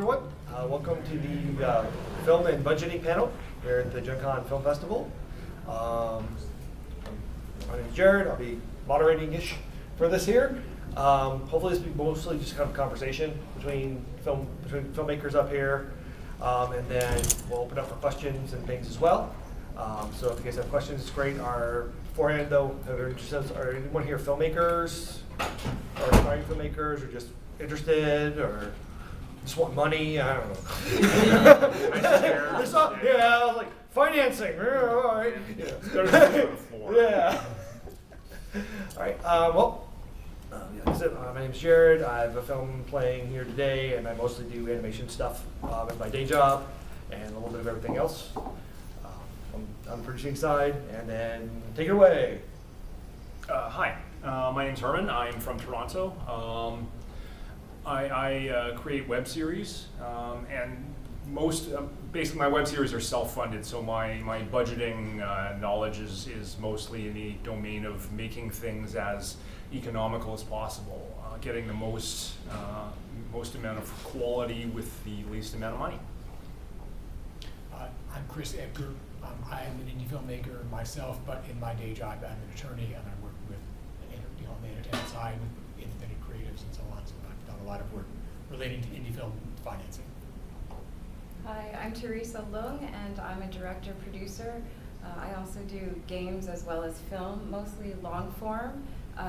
everyone. Welcome to the film and budgeting panel here at the Gen Con Film Festival. My name is Jared. I'll be moderating-ish for this here. Hopefully this will be mostly just kind of a conversation between filmmakers up here. And then we'll open up for questions and things as well. So if you guys have questions, it's great. Beforehand though, are anyone here filmmakers or aspiring filmmakers or just interested or just want money? I don't know. I was like, financing. All right. Yeah. All right. Like I said, my name's Jared. I have a film playing here today, and I mostly do animation stuff in my day job and a little bit of everything else. On the producing side, and then take it away. Hi, my name's Herman. I'm from Toronto. I create web series, and basically my web series are self-funded, so my budgeting knowledge is mostly in the domain of making things as economical as possible, getting the most amount of quality with the least amount of money. I'm Chris Edgar. I am an indie filmmaker myself, but in my day job, I'm an attorney, and I work with, on the entertainment side with independent creatives and so on. So I've done a lot of work relating to indie film financing. Hi, I'm Teresa Lung, and I'm a director-producer. I also do games as well as film, mostly long-form,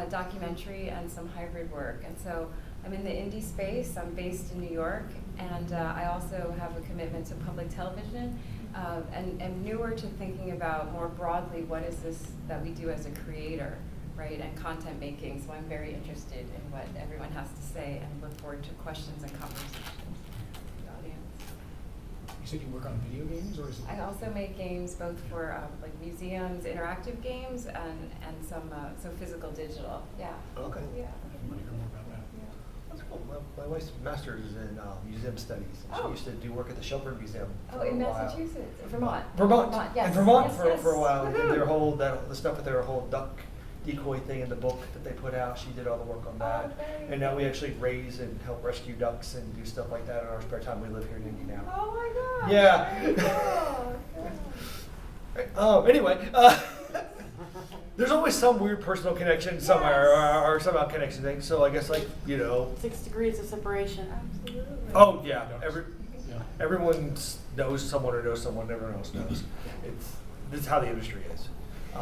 documentary, and some hybrid work. And so I'm in the indie space. I'm based in New York, and I also have a commitment to public television. And am newer to thinking about more broadly what is this that we do as a creator, right, and content making. So I'm very interested in what everyone has to say and look forward to questions and conversations with the audience. You said you work on video games, or is it? I also make games both for like museums, interactive games, and some so physical, digital. Yeah. Okay. Yeah. I want to hear more about that. That's cool. My wife's master's is in museum studies. Oh. She used to do work at the Shelburne Museum. Oh, for in a while. Massachusetts, Vermont. Vermont. Yes. In Vermont Yes, for a while. yes. They did their whole the stuff with their whole duck decoy thing in the book that they put out. She did all the work on that. Oh, very And now we cool. actually raise and help rescue ducks and do stuff like that in our spare time. We live here in Indy now. Oh my God. Yeah. Very cool. Right. Anyway, there's always some weird personal connection somewhere or somehow connection thing. So I guess 6 degrees of separation. Absolutely. Oh yeah, Yeah. everyone knows someone or knows someone everyone else knows. This is how the industry is.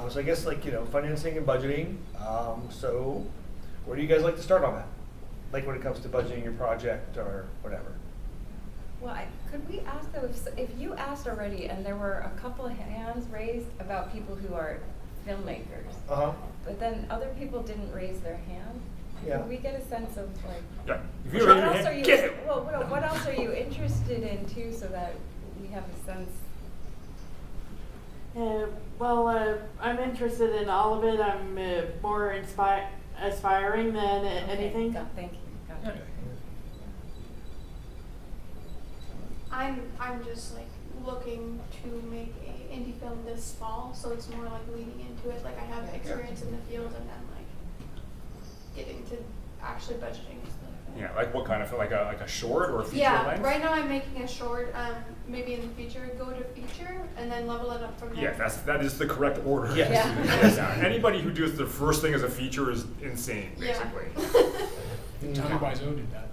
So I guess financing and budgeting. So where do you guys like to start on that? Like when it comes to budgeting your project or whatever. Well, could we ask though, if you asked already and there were a couple of hands raised about people who are filmmakers, but then other people didn't raise their hand, Yeah. could we get a sense of like, Yeah. If what you raise your else hand, are you, get it. well, what else are you interested in too, so that we have a sense? I'm interested in all of it. I'm more aspiring than anything. Thank you. Gotcha. I'm just like looking to make a indie film this fall, so it's more like leading into it. Like I have experience in the field, and then like getting to actually budgeting and stuff. Yeah, like what kind of like a short or a feature Yeah, length? right now I'm making a short. Maybe in the future go to feature, and then level it up from there. Yeah, that is the correct order. Yes. Yeah. Yeah. Anybody who does the first thing as a feature is insane, basically. Tommy Wiseau did that.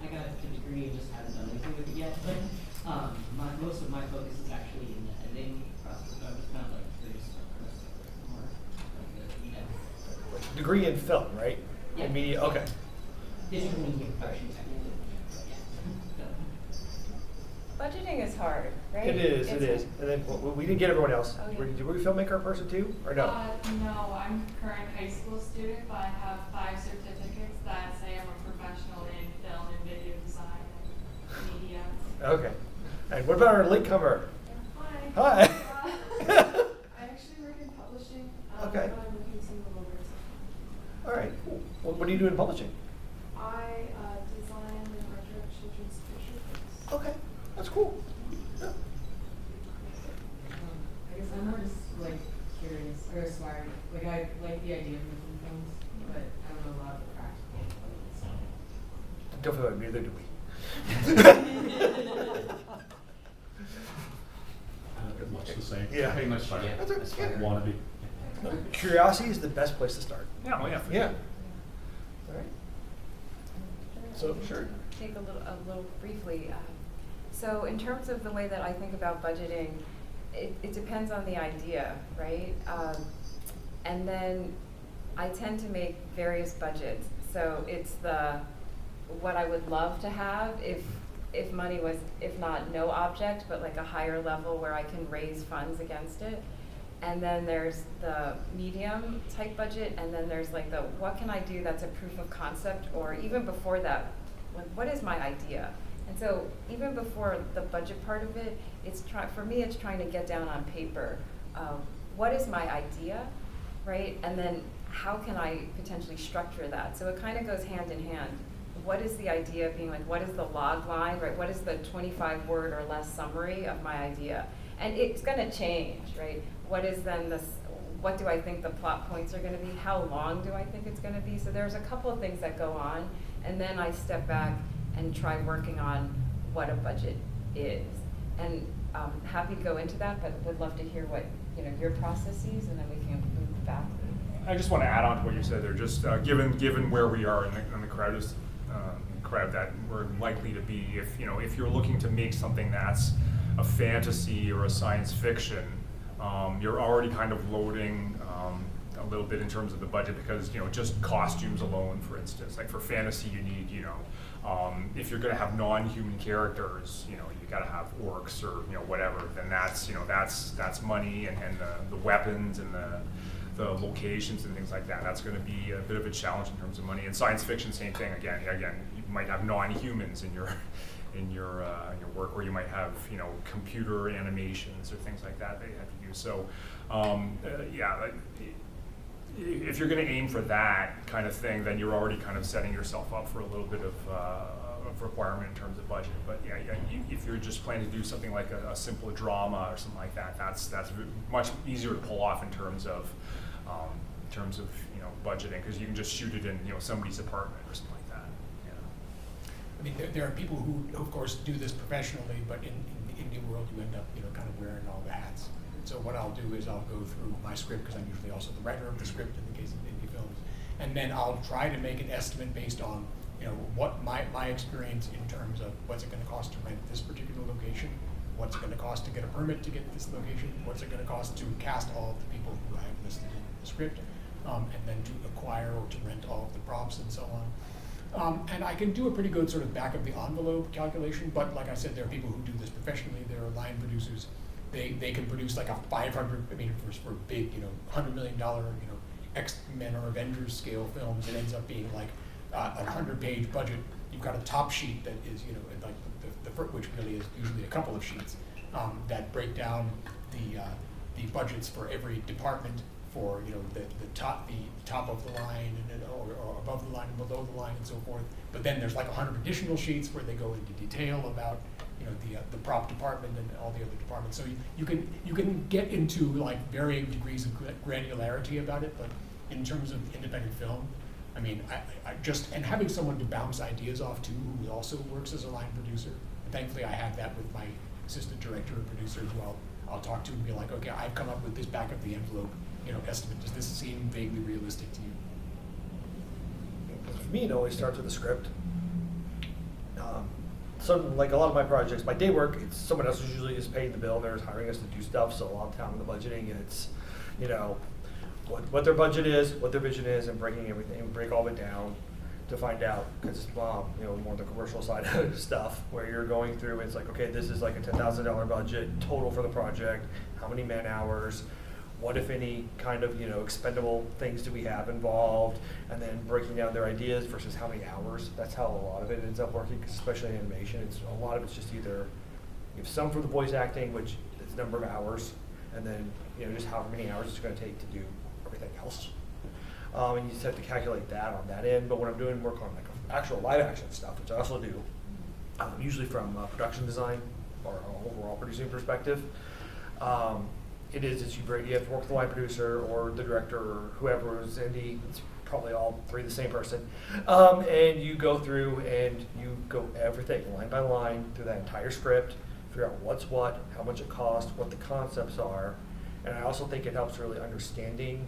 I got a degree and just haven't done anything with it yet. But most of my focus is actually in the editing process. So I'm just kind of like curious about more like the Degree in film, right? Yeah. In media. Okay. digital media production technically. Yeah. Budgeting is hard, right? It is. And then we didn't get everyone else. Oh, yeah. Were you a filmmaker person too, or no? No, I'm a current high school student, but I have 5 certificates that say I'm a professional in film and video design and media. Okay. And what about our latecomer? Hi. Hi. I actually work in publishing, Okay. but I'm looking to move over to All right. Cool. What do you do in publishing? I design and art direct children's picture books. Okay. That's cool. Yeah. I guess I'm more just like curious or aspiring. Like I like the idea of making films, but I don't know a lot of the practical stuff. Don't feel like neither do we. Much the same. Yeah. Pretty much fine. That's okay. That's fine. Wannabe. Curiosity is the best place to start. Yeah, well, yeah. for Yeah. sure. All right. So, sure. Take a little briefly. So in terms of the way that I think about budgeting, it depends on the idea, right? And then I tend to make various budgets. So it's what I would love to have if money was, if not no object, but like a higher level where I can raise funds against it. And then there's the medium type budget, and then there's like the what can I do that's a proof of concept, or even before that, like what is my idea? And so even before the budget part of it, for me it's trying to get down on paper, what is my idea, right? And then how can I potentially structure that? So it kind of goes hand in hand. What is the idea being like, what is the log line, right? What is the 25 word or less summary of my idea? And it's gonna change, right? What is then what do I think the plot points are gonna be? How long do I think it's gonna be? So there's a couple of things that go on, and then I step back and try working on what a budget is. And happy to go into that, but would love to hear what your processes, and then we can move back. I just want to add on to what you said there. Just given where we are in the crowd that we're likely to be, if you're looking to make something that's a fantasy or a science fiction, you're already kind of loading a little bit in terms of the budget, because just costumes alone, for instance, like for fantasy you need if you're going to have non-human characters, you got to have orcs or whatever. Then that's money, and the weapons and the locations and things like that. That's going to be a bit of a challenge in terms of money. And science fiction, same thing. Again, you might have non-humans in your work, or you might have computer animations or things like that you have to use. So if you're going to aim for that kind of thing, then you're already kind of setting yourself up for a little bit of requirement in terms of budget. But if you're just planning to do something like a simple drama or something like that, that's much easier to pull off in terms of budgeting, because you can just shoot it in somebody's apartment or something like that. I mean, there are people who, of course, do this professionally, but in the indie world, you end up, kind of wearing all the hats. So what I'll do is I'll go through my script, because I'm usually also the writer of the script in the case of indie films, and then I'll try to make an estimate based on, what my experience in terms of what's it going to cost to rent this particular location, what's it going to cost to get a permit to get this location, what's it going to cost to cast all of the people who I have listed in the script, and then to acquire or to rent all of the props and so on. And I can do a pretty good sort of back of the envelope calculation, but like I said, there are people who do this professionally. There are line producers. They can produce like a 500, for big, $100 million, X-Men or Avengers scale films. It ends up being like a 100-page budget. You've got a top sheet that is, like which really is usually a couple of sheets that break down the budgets for every department, for the top of the line, and or above the line and below the line and so forth. But then there's like 100 additional sheets where they go into detail about the prop department and all the other departments. So you can get into like varying degrees of granularity about it. But in terms of independent film, I mean, and having someone to bounce ideas off to, who also works as a line producer. And thankfully, I have that with my assistant director and producer as well. I'll talk to him and be like, okay, I've come up with this back of the envelope, estimate. Does this seem vaguely realistic to you? For me, it always starts with a script. So, like a lot of my projects, my day work, it's someone else who usually is paying the bill. They're hiring us to do stuff. So a lot of time in the budgeting, it's what their budget is, what their vision is, and break all of it down to find out, because it's more the commercial side of stuff, where you're going through. It's like, okay, this is like a $10,000 budget total for the project. How many man hours? What, if any, kind of expendable things do we have involved? And then breaking down their ideas versus how many hours. That's how a lot of it ends up working, 'cause especially in animation. A lot of it's just either you have some for the voice acting, which is number of hours, and then just however many hours it's going to take to do everything else. And you just have to calculate that on that end. But when I'm doing work on like actual live action stuff, which I also do, usually from production design or overall producing perspective, you have to work with the line producer or the director or whoever is indie. It's probably all three the same person. And you go through and you go everything line by line through that entire script, figure out what's what, how much it costs, what the concepts are. And I also think it helps really understanding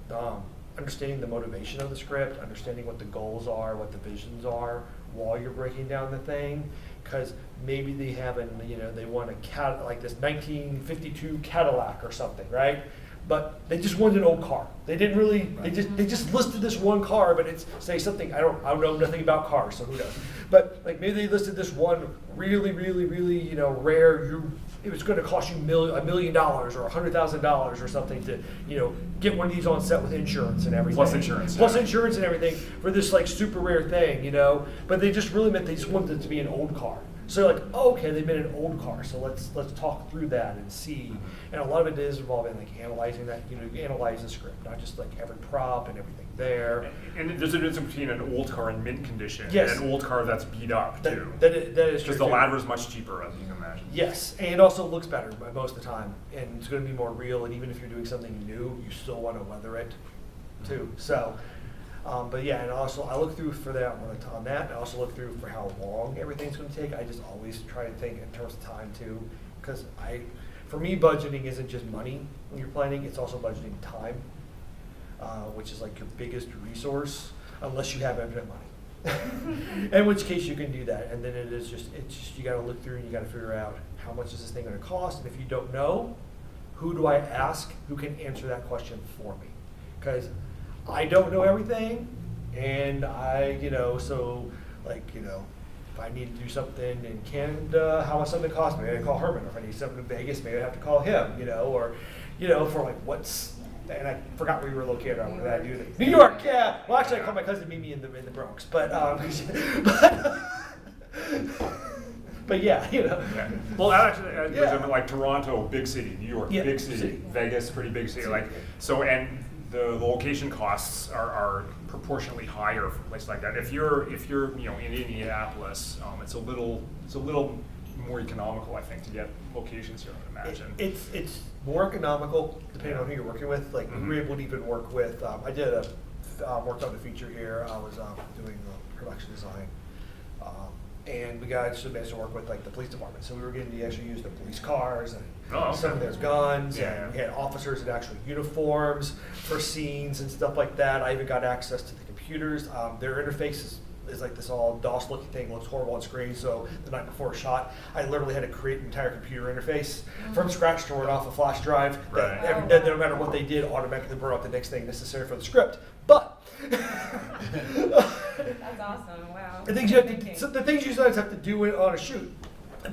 the motivation of the script, understanding what the goals are, what the visions are while you're breaking down the thing. Because maybe they haven't, they want a like this 1952 Cadillac or something, right? But they just wanted an old car. They didn't really. They just listed this one car, but it's say something. I don't know nothing about cars, so who knows? But like maybe they listed this one really rare. It was going to cost you $1 million or $100,000 or something to get one of these on set with insurance and everything. Plus insurance. Plus insurance and everything for this like super rare thing, But they just really meant they just wanted it to be an old car. So you're like, oh, okay, they made an old car, so let's talk through that and see. And a lot of it is involving like analyzing that. You analyze the script, not just like every prop and everything there. And there's a difference between an old car in mint condition Yes. and an old car that's beat up too. That is true. Because the too. latter is much cheaper, as you can imagine. Yes, and it also looks better most of the time, and it's going to be more real. And even if you're doing something new, you still want to weather it, too. So, but yeah, and also I look through for that on that. And I also look through for how long everything's going to take. I just always try to think in terms of time too, because for me, budgeting isn't just money when you're planning; it's also budgeting time, which is like your biggest resource, unless you have infinite money. In which case you can do that, and then it's just you got to look through and you got to figure out how much is this thing going to cost, and if you don't know, who do I ask who can answer that question for me? Because I don't know everything, and if I need to do something in Canada, how much something costs me? Maybe I call Herman. Or if I need something in Vegas, maybe I have to call him. Or for like what's. And I forgot where we were located on with that. New York, yeah. Well, actually, I called my cousin to meet me in the Bronx, but yeah, Yeah. Well, actually, Yeah. like Toronto, big city, New York, Yeah, big city, Vegas, pretty big city. Like so, and the location costs are proportionately higher for a place like that. If you're in Indianapolis, it's a little more economical, I think, to get locations here. I would imagine. It's more economical depending on who you're working with. Like we were able to even work with. I did worked on the feature here. I was doing production design, and we got managed to work with like the police department. So we were getting to actually use the police cars and some of their guns, and we had officers in actual uniforms for scenes and stuff like that. I even got access to the computers. Their interface is like this all DOS looking thing, looks horrible on screen. So the night before a shot, I literally had to create an entire computer interface from scratch to run off a flash drive that no matter what they did, automatically brought up the next thing necessary for the script. But That's awesome, wow. the things you sometimes have to do it on a shoot.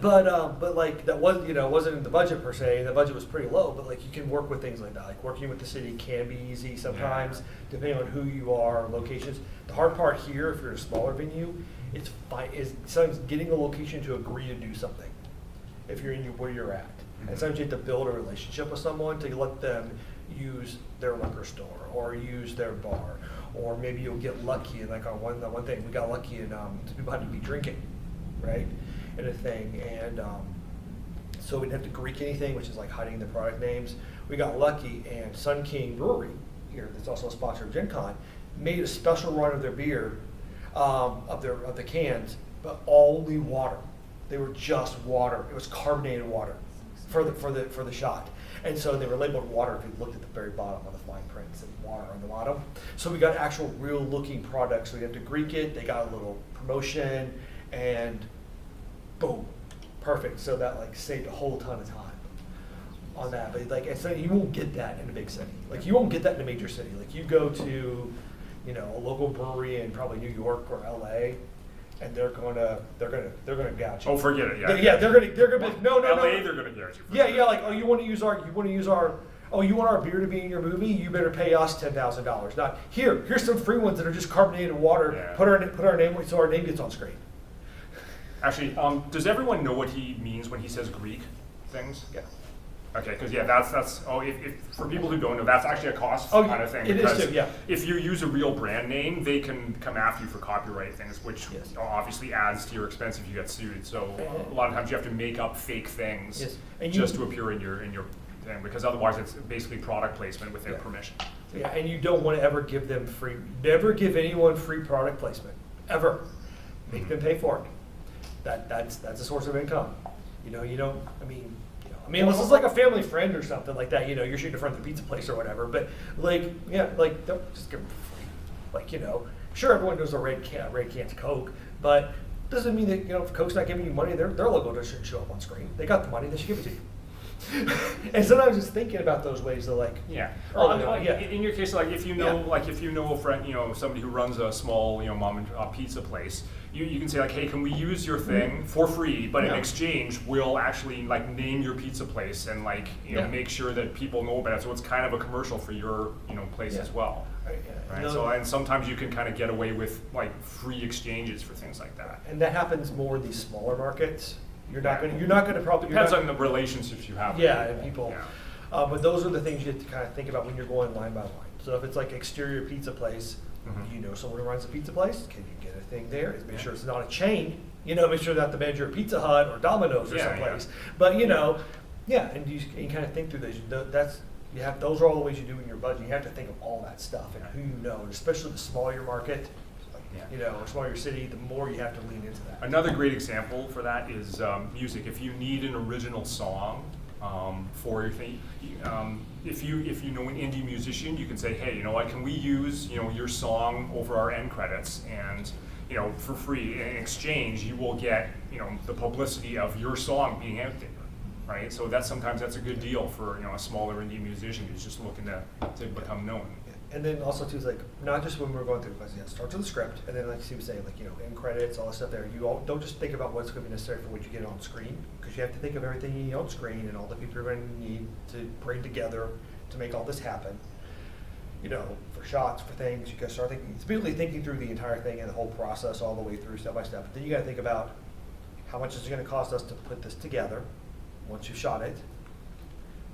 But like that was wasn't in the budget per se. The budget was pretty low, but like you can work with things like that. Like working with the city can be easy sometimes, depending on who you are, locations. The hard part here, if you're in a smaller venue, it's fine. Is sometimes getting a location to agree to do something. If you're in where you're at, and sometimes you have to build a relationship with someone to let them use their liquor store or use their bar, or maybe you'll get lucky. And like on one thing, we got lucky and people had to be drinking, right? In a thing, and so we didn't have to Greek anything, which is like hiding the product names. We got lucky, and Sun King Brewery here, that's also a sponsor of Gen Con, made a special run of their beer, of the cans, but only water. They were just water. It was carbonated water for the shot, and so they were labeled water. If you looked at the very bottom of the fine print, it said water on the bottom. So we got actual real looking products. So we had to Greek it. They got a little promotion and. Boom, perfect. So that like saved a whole ton of time on that. But like I said, you won't get that in a big city. Like you won't get that in a major city. Like you go to, a local brewery in probably New York or LA, and they're gonna gouge you. Oh, forget it. They're gonna be no. LA, they're gonna gouge you. Yeah. Like you want to use our. Oh, you want our beer to be in your movie? You better pay us $10,000. Not here's some free ones that are just carbonated water. Yeah. Put our name so our name gets on screen. Actually, does everyone know what he means when he says Greek things? Yeah. Okay, because that's if for people who don't know, that's actually a cost Oh, kind of thing. it is Because too, yeah. if you use a real brand name, they can come after you for copyright things, which Yes. obviously adds to your expense if you get sued. So a lot of times you have to make up fake things Yes. And just to appear in your thing, because otherwise it's basically product placement without Yeah. permission. Yeah, and you don't want to ever give them free, never give anyone free product placement, ever. Make them pay for it. That's a source of income. You know, you don't, I mean, unless it's like a family friend or something like that, you're shooting in front of the pizza place or whatever, but like, yeah, like, don't just give them free. Like, sure, everyone knows a red can's Coke, but doesn't mean that, if Coke's not giving you money, their logo doesn't show up on screen. They got the money, they should give it to you. And sometimes just thinking about those ways to like, Yeah. early on, yeah. In your case, like if you know, Yeah. like if you know a friend, somebody who runs a small, mom and pizza place, you can say like, hey, can we use your thing for free? But in Yeah. exchange, we'll actually like name your pizza place and like Yeah. make sure that people know about it. So it's kind of a commercial for your place Yeah. as well. Right, yeah. Right. No- So and sometimes you can kind of get away with like free exchanges for things like that. And that happens more in these smaller markets. You're not gonna probably. Depends you're on the relationships you have. with Yeah, and people. Yeah. But those are the things you have to kind of think about when you're going line by line. So if it's like exterior pizza place, Mhm. you know someone who runs a pizza place, can you get a thing there? Make sure it's not a chain. Make sure that the manager of Pizza Hut or Domino's or Yeah, someplace. But yeah, and you kind of think through this. Those are all the ways you do in your budget. You have to think of all that stuff and who you know, and especially the smaller your market, or smaller your city, the more you have to lean into that. Another great example for that is music. If you need an original song for your thing, if you know an indie musician, you can say, hey, can we use your song over our end credits, and for free. In exchange, you will get the publicity of your song being out there. Right, so sometimes that's a good deal for a smaller indie musician who's just looking to become known. And then also too is like not just when we're going through, because start with the script, and then like Steve was saying, like end credits, all that stuff there. Don't just think about what's going to be necessary for what you get on screen, because you have to think of everything you need on screen and all the people you're going to need to bring together to make all this happen. For shots, for things, you got to start thinking. It's basically thinking through the entire thing and the whole process all the way through, step by step. But then you got to think about how much is it going to cost us to put this together once you've shot it.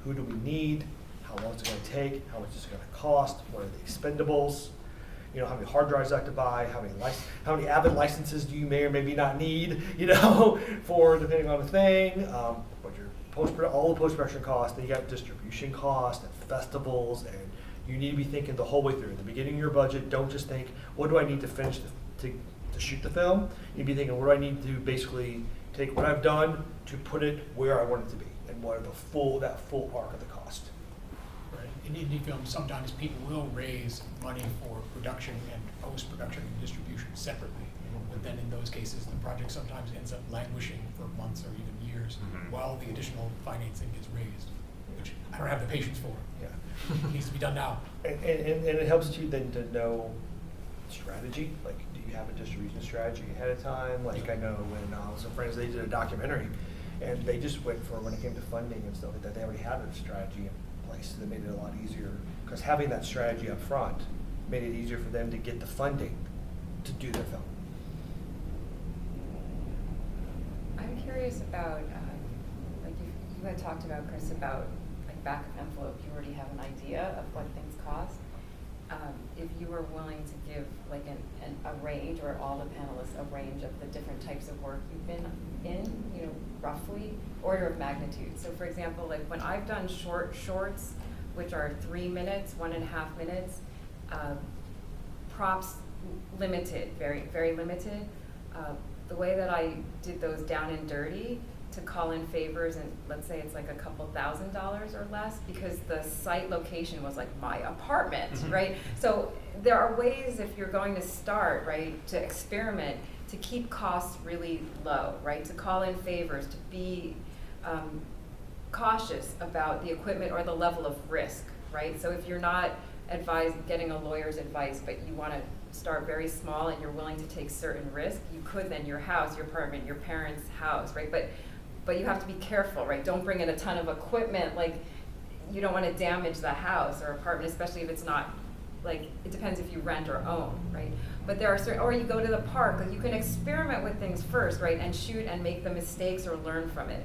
Who do we need? How long is it going to take? How much is it going to cost? What are the expendables? How many hard drives I have to buy? How many Avid licenses do you may or maybe not need? For depending on the thing. What your all the post-production costs. Then you got distribution costs and festivals, and you need to be thinking the whole way through. At the beginning of your budget, don't just think, what do I need to finish to shoot the film? You need to be thinking, what do I need to basically take what I've done to put it where I want it to be, and what are that full arc of the cost. Right. In indie films, sometimes people will raise money for production and post-production and distribution separately. But then in those cases, the project sometimes ends up languishing for months or even years while the additional financing gets raised, which I don't have the patience for. Yeah. It needs to be done now. And it helps you then to know strategy. Like, do you have a distribution strategy ahead of time? Like, I know when some friends, they did a documentary, and they just went for, when it came to funding and stuff like that, they already had a strategy in place that made it a lot easier. Because having that strategy up front made it easier for them to get the funding to do their film. I'm curious about, like you had talked about, Chris, about like back of envelope, you already have an idea of what things cost. If you were willing to give like a range, or all the panelists a range of the different types of work you've been in, roughly, order of magnitude. So for example, like when I've done shorts, which are 3 minutes, 1.5 minutes, props limited, very, very limited. The way that I did those down and dirty to call in favors, and let's say it's like a couple $1,000s or less, because the site location was like my apartment, right? So there are ways, if you're going to start, right, to experiment, to keep costs really low, right? To call in favors, to be cautious about the equipment or the level of risk, right? So if you're not getting a lawyer's advice, but you want to start very small and you're willing to take certain risk, you could then your house, your apartment, your parents' house, right? But you have to be careful, right? Don't bring in a ton of equipment, like you don't want to damage the house or apartment, especially if it's not, like, it depends if you rent or own, right? But there are certain, or you go to the park, like you can experiment with things first, right? And shoot and make the mistakes or learn from it.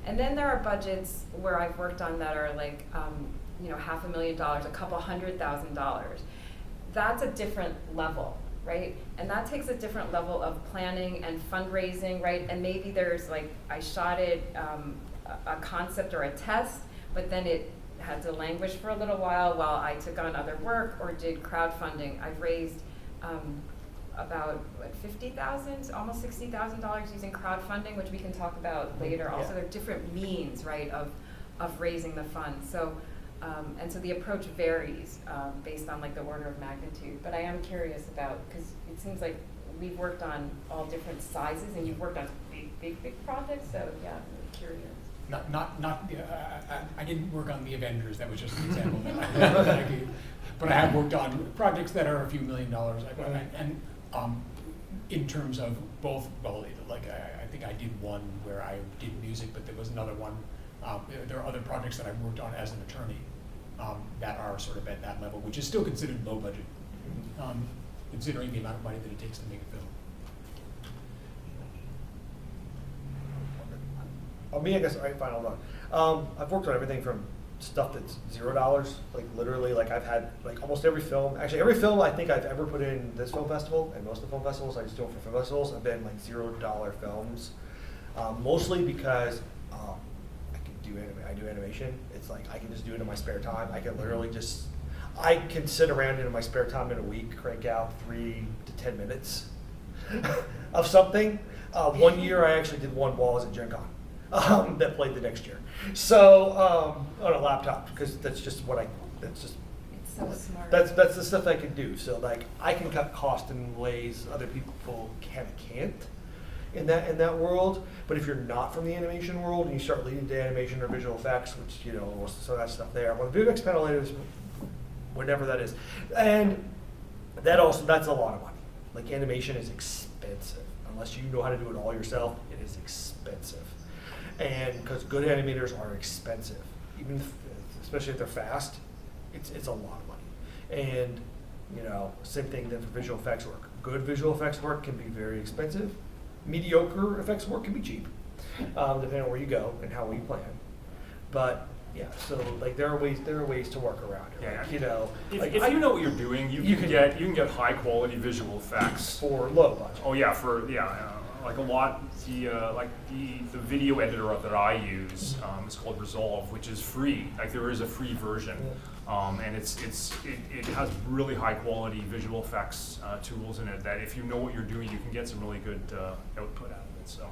And then there are budgets where I've worked on that are like, $500,000, a couple $100,000. That's a different level, right? And that takes a different level of planning and fundraising, right? And maybe there's like, I shot it, a concept or a test, but then had to languish for a little while I took on other work or did crowdfunding. I've raised about $50,000, almost $60,000 using crowdfunding, which we can talk about later. Also, there are different means, right, of raising the funds. So, and so the approach varies based on like the order of magnitude. But I am curious about, because it seems like we've worked on all different sizes, and you've worked on big projects. So yeah, I'm really curious. I didn't work on the Avengers. That was just an example that I gave. But I have worked on projects that are a few $1 million. And in terms of both, well, like I think I did one where I did music, but there was another one. There are other projects that I've worked on as an attorney that are sort of at that level, which is still considered low budget, considering the amount of money that it takes to make a film. Me, I guess, all right, fine, hold on. I've worked on everything from stuff that's $0, like literally, like I've had like almost every film, actually every film I think I've ever put in this film festival, and most of the film festivals I just do it for film festivals, have been like $0 films. Mostly because I do animation. It's like I can just do it in my spare time. I can literally I can sit around in my spare time in a week, crank out 3 to 10 minutes of something. 1 year I actually did one while I was at Gen Con that played the next year. So on a laptop, because that's just It's so smart. that's the stuff I can do. So like I can cut cost in ways other people can't in that world. But if you're not from the animation world and you start leading to animation or visual effects, which some of that stuff there, well, the VFX panel is whatever that is, and that's a lot of money. Like animation is expensive unless you know how to do it all yourself. It is expensive, and because good animators are expensive, especially if they're fast, it's a lot of money. And same thing then for visual effects work. Good visual effects work can be very expensive. Mediocre effects work can be cheap, depending on where you go and how you plan. But yeah, so like there are ways to work around it. Yeah, Like, if you know what you're doing, you can get high quality visual effects for low budget. Oh yeah, like a lot. The video editor that I use is called Resolve, which is free. Like there is a free version, and it has really high quality visual effects tools in it that if you know what you're doing, you can get some really good output out of it. So,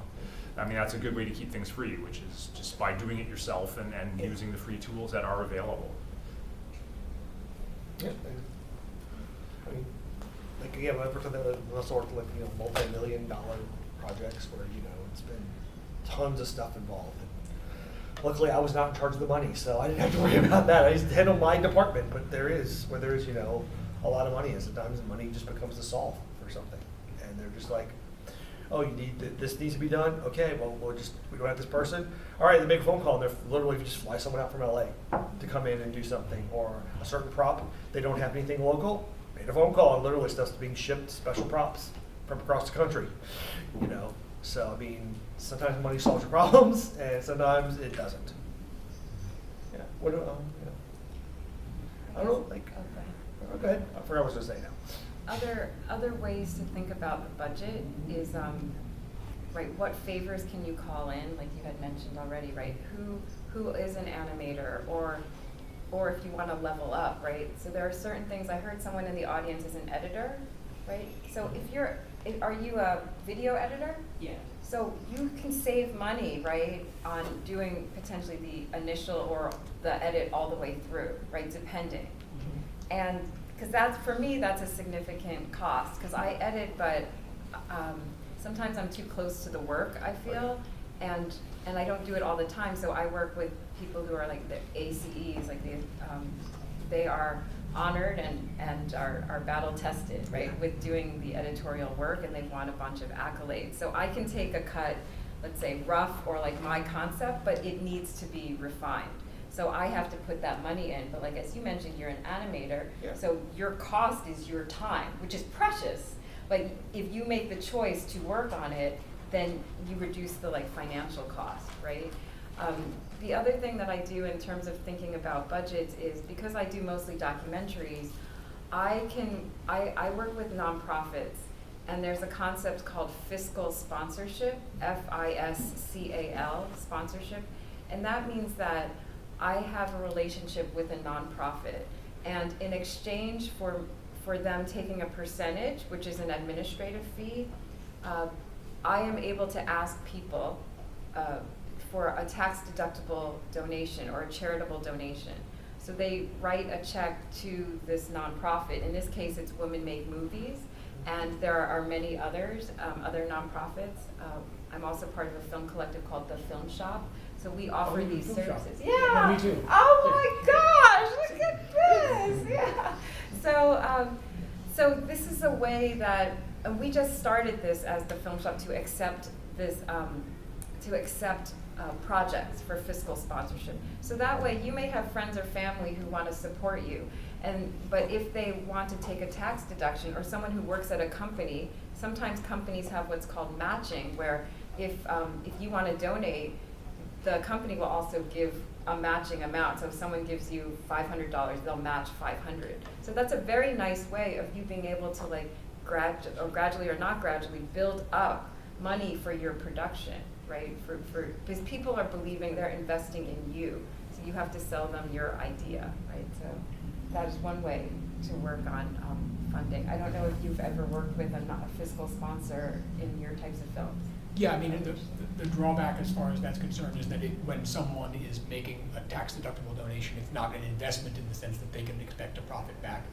I mean, that's a good way to keep things free, which is just by doing it yourself and using the free tools that are available. Yeah. I mean, like again, I've worked on the sort of multi-million-dollar projects where it's been tons of stuff involved. And luckily, I was not in charge of the money, so I didn't have to worry about that. I just handled my department. But where there is a lot of money, and sometimes the money just becomes the solve for something, and they're just like, oh, this needs to be done. Okay, well we don't have this person. All right, they make a phone call, and they're literally just fly someone out from LA to come in and do something, or a certain prop. They don't have anything local. Made a phone call, and literally stuff's being shipped, special props from across the country. So I mean, sometimes money solves your problems, and sometimes it doesn't. Yeah. What do I don't know. Like. Okay. I forgot what I was going to say now. Other ways to think about the budget is, right, what favors can you call in, like you had mentioned already, right? Who is an animator, or if you want to level up, right? So there are certain things. I heard someone in the audience is an editor, right? So are you a video editor? Yeah. So you can save money, right, on doing potentially the initial or the edit all the way through, right, depending. Mm-hmm. And because for me, that's a significant cost, because I edit, but sometimes I'm too close to the work, I feel, and I don't do it all the time. So I work with people who are like the ACEs, like they are honored and are battle tested, right, with doing the editorial work, and they've won a bunch of accolades. So I can take a cut, let's say rough or like my concept, but it needs to be refined. So I have to put that money in, but like as you mentioned, you're an animator, so your cost is your time, which is precious. But if you make the choice to work on it, then you reduce the financial cost, right? The other thing that I do in terms of thinking about budgets is, because I do mostly documentaries, I work with nonprofits, and there's a concept called fiscal sponsorship, FISCAL, sponsorship, and that means that I have a relationship with a nonprofit, and in exchange for them taking a percentage, which is an administrative fee, I am able to ask people for a tax-deductible donation or a charitable donation. So they write a check to this nonprofit. In this case, it's Women Make Movies, and there are many others, other nonprofits. I'm also part of a film collective called The Film Shop. So we offer you do these Film Shop. services. Yeah, Yeah. me too. Oh my gosh! Look at this. Yeah. So this is a way that we just started this as the Film Shop to accept this, projects for fiscal sponsorship. So that way, you may have friends or family who want to support you, but if they want to take a tax deduction, or someone who works at a company, sometimes companies have what's called matching, where if you want to donate, the company will also give a matching amount. So if someone gives you $500, they'll match $500. So that's a very nice way of you being able to like gradually or not gradually build up money for your production, right? Because people are believing they're investing in you. So you have to sell them your idea, right? So that is one way to work on funding. I don't know if you've ever worked with a fiscal sponsor in your types of films. Yeah, I mean, the drawback as far as that's concerned is that when someone is making a tax-deductible donation, it's not an investment in the sense that they can expect a profit back.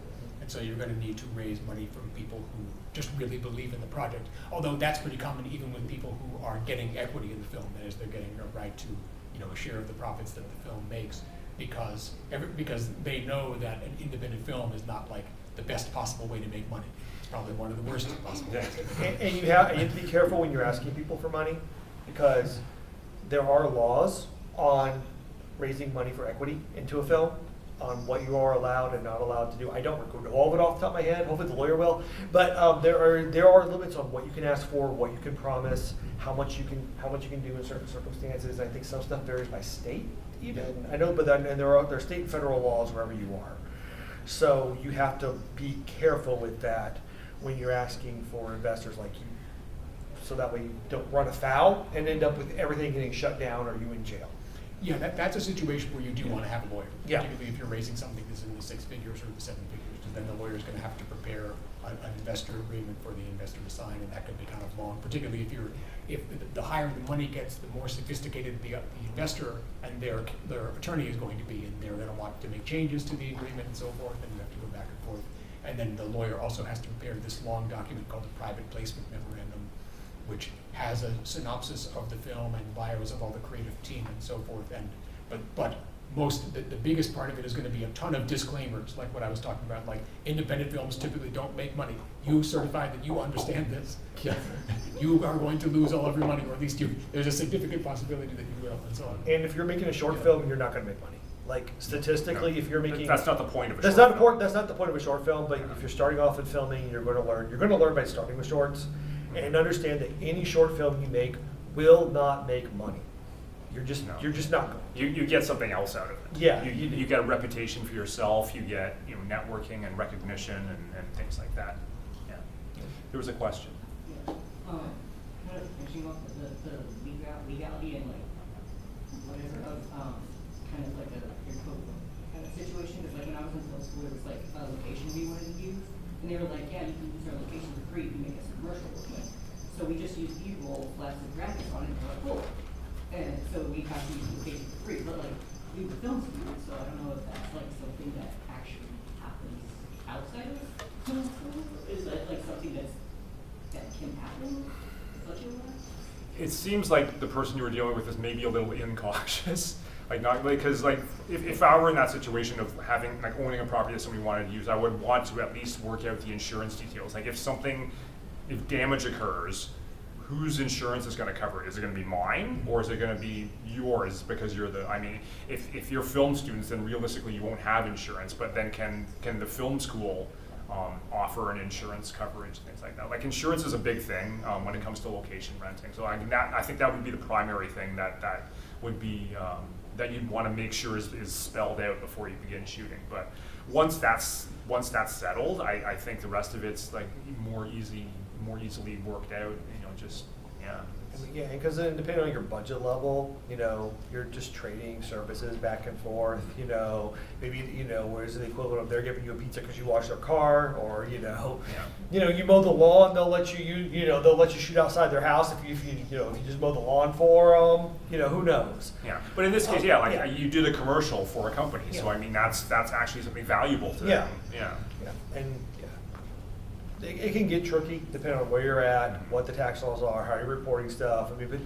And so you're going to need to raise money from people who just really believe in the project. Although that's pretty common even with people who are getting equity in the film, that is, they're getting a right to, a share of the profits that the film makes, because they know that an independent film is not like the best possible way to make money. It's probably one of the worst possible ways. And you have to be careful when you're asking people for money, because there are laws on raising money for equity into a film, on what you are allowed and not allowed to do. I don't recall all of it off the top of my head. Hopefully the lawyer will. But there are limits on what you can ask for, what you can promise, how much you can do in certain circumstances. I think some stuff varies by state even. I know, but then and there are state and federal laws wherever you are. So you have to be careful with that when you're asking for investors like you, so that way you don't run afoul and end up with everything getting shut down or you in jail. Yeah, that's a situation where you do want to have a lawyer, Yeah. particularly if you're raising something that's in the 6 figures or the 7 figures, because then the lawyer's going to have to prepare an investor agreement for the investor to sign, and that could be kind of long, particularly if the higher the money gets, the more sophisticated the investor and their attorney is going to be, and they're going to want to make changes to the agreement and so forth, and you have to go back and forth. And then the lawyer also has to prepare this long document called the private placement memorandum, which has a synopsis of the film and bios of all the creative team and so forth. But the biggest part of it is going to be a ton of disclaimers, like what I was talking about. Like, independent films typically don't make money. You certify that you understand this. Yeah. You are going to lose all of your money, or at least there's a significant possibility that you will, and so on. And if you're making a short film, you're not going to make money. Like statistically, if you're making That's not the point of a that's short not film. important. That's not the point of a short film. But if you're starting off in filming, you're going to learn. You're going to learn by starting with shorts, and understand that any short film you make will not make money. You're just not going. You get something else out of it. Yeah. You get a reputation for yourself. You get networking and recognition and things like that. Yeah. There was a question. Yeah. Kind of finishing off the legality and whatever of kind of like your kind of situation. Because like when I was in film school, there was like a location we wanted to use, and they were like, yeah, you can use our location for free if you make us a commercial with it. So we just used B-roll, flash the graphics on it, and we're like, cool. And so we have to use the location for free, but like we were film students, so I don't know if that's like something that actually happens outside of film school. Is that like something that can happen? It seems like the person you were dealing with is maybe a little incautious. Because if I were in that situation of having owning a property that somebody wanted to use, I would want to at least work out the insurance details. Like if damage occurs, whose insurance is going to cover it? Is it going to be mine, or is it going to be yours because you're if you're film students, then realistically you won't have insurance, but then can the film school offer an insurance coverage and things like that? Like insurance is a big thing when it comes to location renting. So I think that would be the primary thing that would be that you'd want to make sure is spelled out before you begin shooting. But once that's settled, I think the rest of it's like more easily worked out. Yeah, because then depending on your budget level, you know, you're just trading services back and forth, you know, maybe, you know, where's the equivalent of they're giving you a pizza because you wash their car, or, you know, you mow the lawn, they'll let you know, they'll let you shoot outside their house if you just mow the lawn for them, you know, who knows? Yeah, but in this case, you did a commercial for a company, so I mean, that's actually something valuable to them. Yeah. And it can get tricky depending on where you're at, what the tax laws are, how you're reporting stuff. I mean, but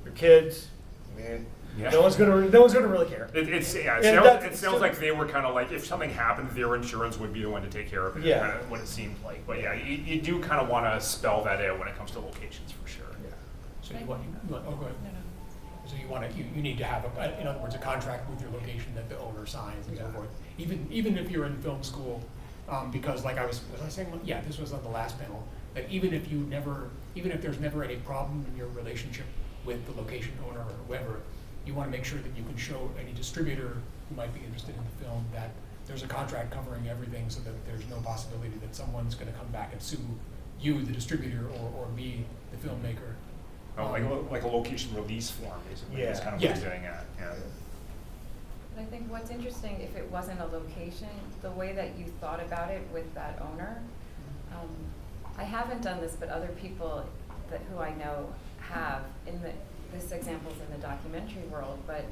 your kids, man, no one's gonna really care. It sounds like they were kind of like, if something happened, their insurance would be the one to take care of it. Yeah. Kind of what it seemed like. But yeah, you do kind of want to spell that out when it comes to locations for sure. Yeah. So you want, oh, go ahead. So you need to have, in other words, a contract with your location that the owner signs and so forth. Even if you're in film school, because like was I saying, yeah, this was on the last panel, that even if there's never any problem in your relationship with the location owner or whoever, you want to make sure that you can show any distributor who might be interested in the film that there's a contract covering everything, so that there's no possibility that someone's going to come back and sue you, the distributor, or me, the filmmaker. Like a location release form, basically, is kind of what you're doing at. Yeah. But I think what's interesting, if it wasn't a location, the way that you thought about it with that owner, I haven't done this, but other people who I know have. This example's in the documentary world, but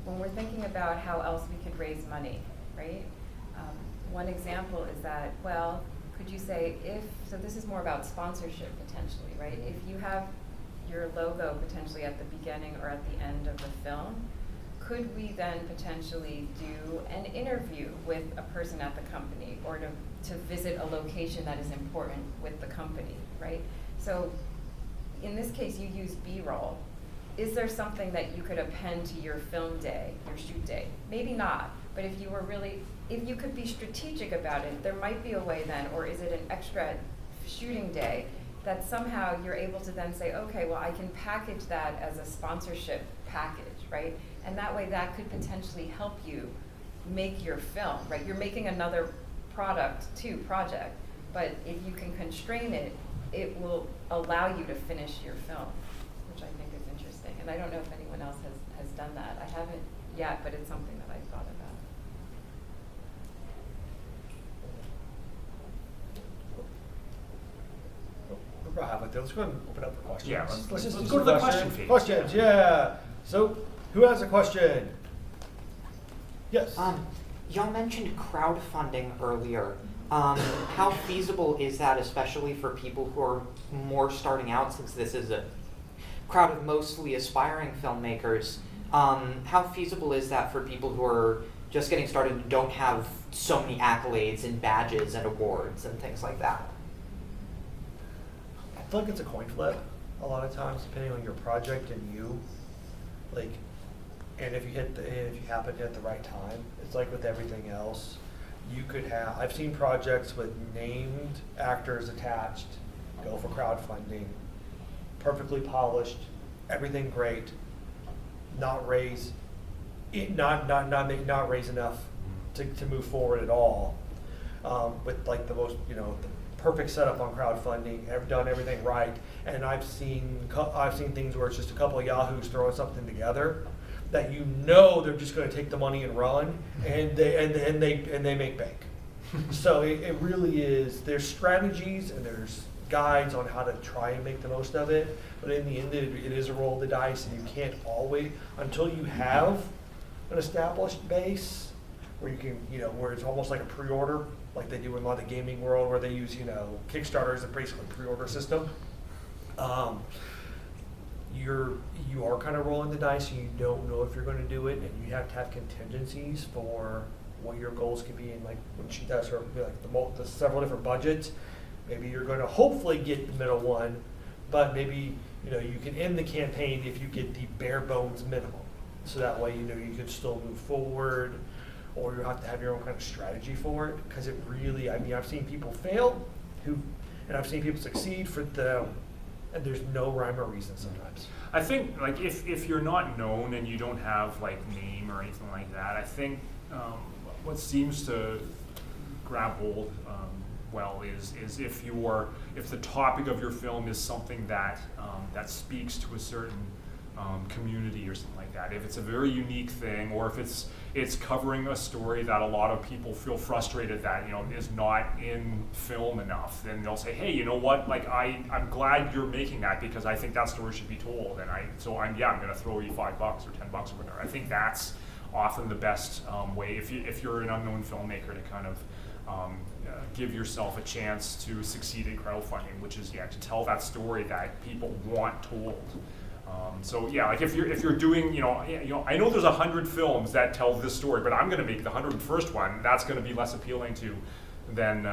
when we're thinking about how else we could raise money, right? One example is that, well, could you say so this is more about sponsorship potentially, right? If you have your logo potentially at the beginning or at the end of the film, could we then potentially do an interview with a person at the company, or to visit a location that is important with the company, right? So in this case, you use B-roll. Is there something that you could append to your film day, your shoot day? Maybe not, but if you could be strategic about it, there might be a way then, or is it an extra shooting day that somehow you're able to then say, okay, well, I can package that as a sponsorship package, right? And that way that could potentially help you make your film, right? You're making another project, but if you can constrain it, it will allow you to finish your film, which I think is interesting. And I don't know if anyone else has done that. I haven't yet, but it's something that I thought about. We're about halfway through. Let's go ahead and open up for questions. Yeah, let's let's do go to the question phase. Questions, yeah. So, who has a question? Yes. Y'all mentioned crowdfunding earlier. How feasible is that, especially for people who are more starting out, since this is a crowd of mostly aspiring filmmakers? How feasible is that for people who are just getting started and don't have so many accolades and badges and awards and things like that? I feel like it's a coin flip a lot of times, depending on your project and you. And if you happen to hit the right time, it's like with everything else. You could have, I've seen projects with named actors attached, go for crowdfunding, perfectly polished, everything great, not raise enough to move forward at all. With like the most, the perfect setup on crowdfunding, done everything right, and I've seen things where it's just a couple of yahoos throwing something together that they're just going to take the money and run, and they make bank. So it really is. There's strategies and there's guides on how to try and make the most of it, but in the end, it is a roll of the dice, and you can't always, until you have an established base where you can, where it's almost like a pre-order, like they do in a lot of the gaming world, where they use, Kickstarter as a basically pre-order system. You are kind of rolling the dice, and you don't know if you're going to do it, and you have to have contingencies for what your goals can be. And like when she does her the several different budgets, maybe you're going to hopefully get the middle one, but maybe you can end the campaign if you get the bare bones minimum. So that way you can still move forward, or you have to have your own kind of strategy for it, because it really, I've seen people fail and I've seen people succeed and there's no rhyme or reason sometimes. I think if you're not known and you don't have name or anything like that, I think what seems to grab hold well is if the topic of your film is something that that speaks to a certain community or something like that. If it's a very unique thing, or if it's covering a story that a lot of people feel frustrated that is not in film enough, then they'll say, hey, you know what? Like I'm glad you're making that because I think that story should be told, and I'm going to throw you $5 or $10 or whatever. I think that's often the best way if you're an unknown filmmaker to kind of give yourself a chance to succeed in crowdfunding, which is to tell that story that people want told. So yeah, like if you're doing, I know there's 100 films that tell this story, but I'm going to make the 101st one. That's going to be less appealing to than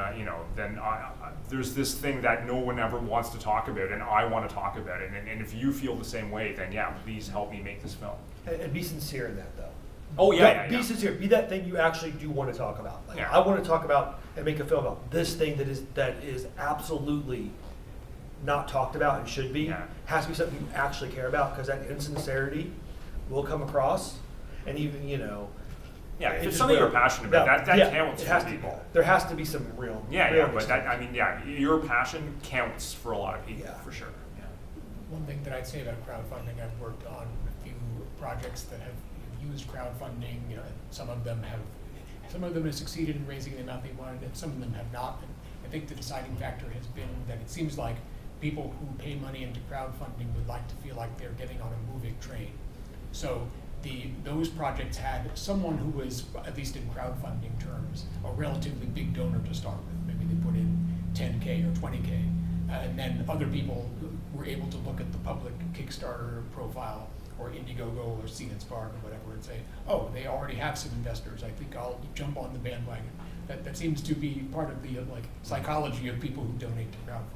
there's this thing that no one ever wants to talk about, and I want to talk about it. And if you feel the same way, then yeah, please help me make this film. And be sincere in that, though. Oh yeah, Be sincere. Be that thing you actually do want to talk about. Like, Yeah. I want to talk about and make a film about this thing that is absolutely not talked about and should be. Yeah. Has to be something you actually care about, because that insincerity will come across, and even Yeah, if it it's just something you're will. passionate about, that Yeah, counts it for has to people. There has to be some real. Yeah, real but your passion counts for a lot of people, Yeah. for sure. Yeah. One thing that I'd say about crowdfunding, I've worked on a few projects that have used crowdfunding. Some of them have succeeded in raising the amount they wanted, and some of them have not. And I think the deciding factor has been that it seems like people who pay money into crowdfunding would like to feel like they're getting on a moving train. So those projects had someone who was, at least in crowdfunding terms, a relatively big donor to start with. Maybe they put in $10K or $20K, and then other people were able to look at the public Kickstarter profile or Indiegogo or Seed and Spark or whatever and say, oh, they already have some investors. I think I'll jump on the bandwagon. That seems to be part of the psychology of people who donate to crowdfunding.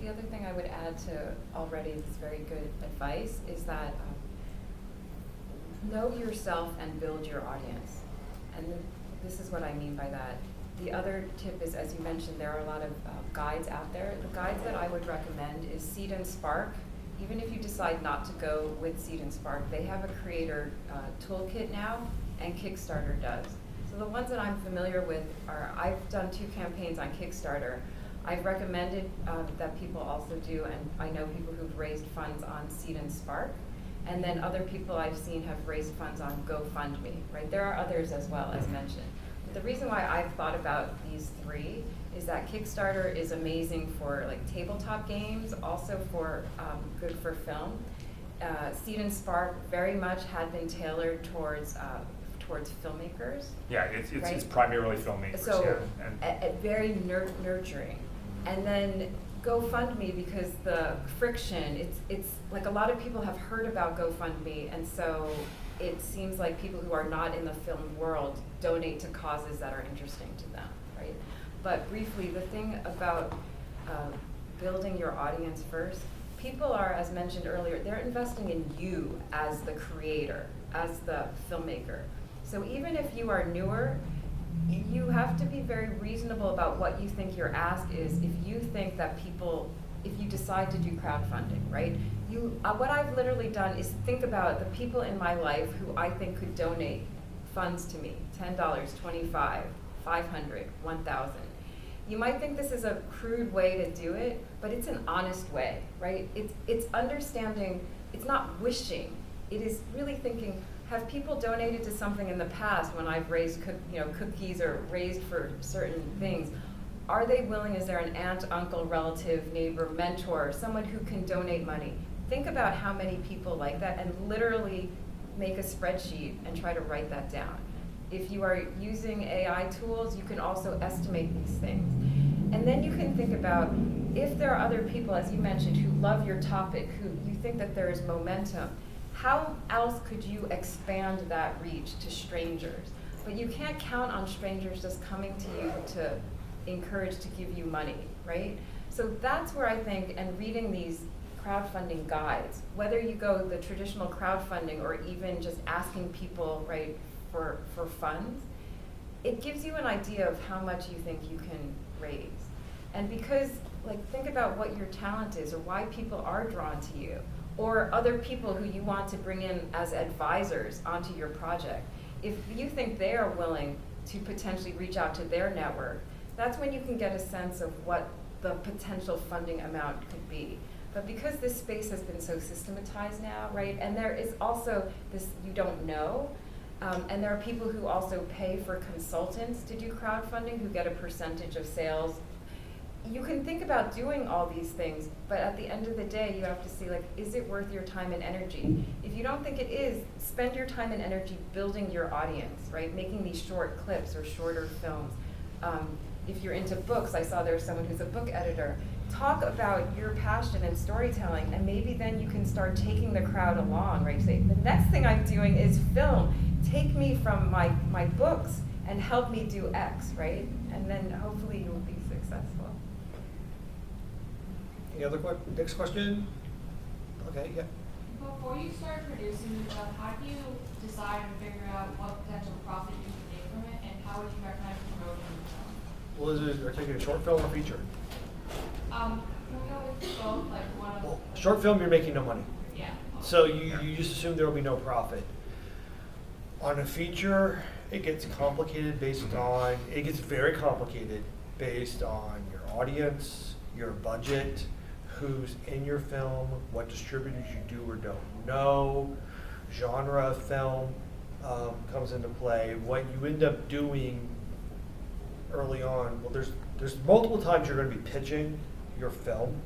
The other thing I would add to already this very good advice is that know yourself and build your audience. And this is what I mean by that. The other tip is, as you mentioned, there are a lot of guides out there. The guides that I would recommend is Seed and Spark. Even if you decide not to go with Seed and Spark, they have a creator toolkit now, and Kickstarter does. So the ones that I'm familiar with are, I've done 2 campaigns on Kickstarter. I've recommended that people also do, and I know people who've raised funds on Seed and Spark, and then other people I've seen have raised funds on GoFundMe, right? There are others as well, as mentioned. But the reason why I've thought about these 3 is that Kickstarter is amazing for tabletop games, also for good for film. Seed and Spark very much had been tailored towards filmmakers. Yeah, it's right? primarily filmmakers. So yeah, and very nurturing. And then GoFundMe, because the friction, it's like a lot of people have heard about GoFundMe, and so it seems like people who are not in the film world donate to causes that are interesting to them, right? But briefly, the thing about building your audience first, people are, as mentioned earlier, they're investing in you as the creator, as the filmmaker. So even if you are newer, you have to be very reasonable about what you think your ask is. If you think that people, if you decide to do crowdfunding, right? What I've literally done is think about the people in my life who I think could donate funds to me, $10, $25, $500, $1,000. You might think this is a crude way to do it, but it's an honest way, right? It's understanding, it's not wishing. It is really thinking, have people donated to something in the past when I've raised cookies or raised for certain things? Are they willing? Is there an aunt, uncle, relative, neighbor, mentor, someone who can donate money? Think about how many people like that and literally make a spreadsheet and try to write that down. If you are using AI tools, you can also estimate these things. And then you can think about if there are other people, as you mentioned, who love your topic, who you think that there is momentum, how else could you expand that reach to strangers? But you can't count on strangers just coming to you to encourage to give you money, right? So that's where I think, and reading these crowdfunding guides, whether you go the traditional crowdfunding or even just asking people, right, for funds, it gives you an idea of how much you think you can raise. And because, think about what your talent is or why people are drawn to you, or other people who you want to bring in as advisors onto your project. If you think they are willing to potentially reach out to their network, That's when you can get a sense of what the potential funding amount could be. But because this space has been so systematized now, right, and there is also this you don't know, and there are people who also pay for consultants to do crowdfunding who get a percentage of sales. You can think about doing all these things, but at the end of the day, you have to see, like, is it worth your time and energy? If you don't think it is, spend your time and energy building your audience, right? Making these short clips or shorter films. If you're into books, I saw there's someone who's a book editor. Talk about your passion and storytelling, and maybe then you can start taking the crowd along, right? Say, the next thing I'm doing is film. Take me from my books and help me do X, right? And then hopefully you'll be successful. Any other next question? Okay, yeah. Before you start producing new stuff, how do you decide and figure out what potential profit you can make from it, and how would you recommend promoting the film? Well, is it, are taking a short film or feature? Can we go with both, like one of? Well, short film, you're making no money. Yeah. So you just assume there will be no profit. On a feature, it gets complicated based on, it gets very complicated based on your audience, your budget, who's in your film, what distributors you do or don't know, genre of film comes into play. What you end up doing early on, well, there's multiple times you're going to be pitching your film.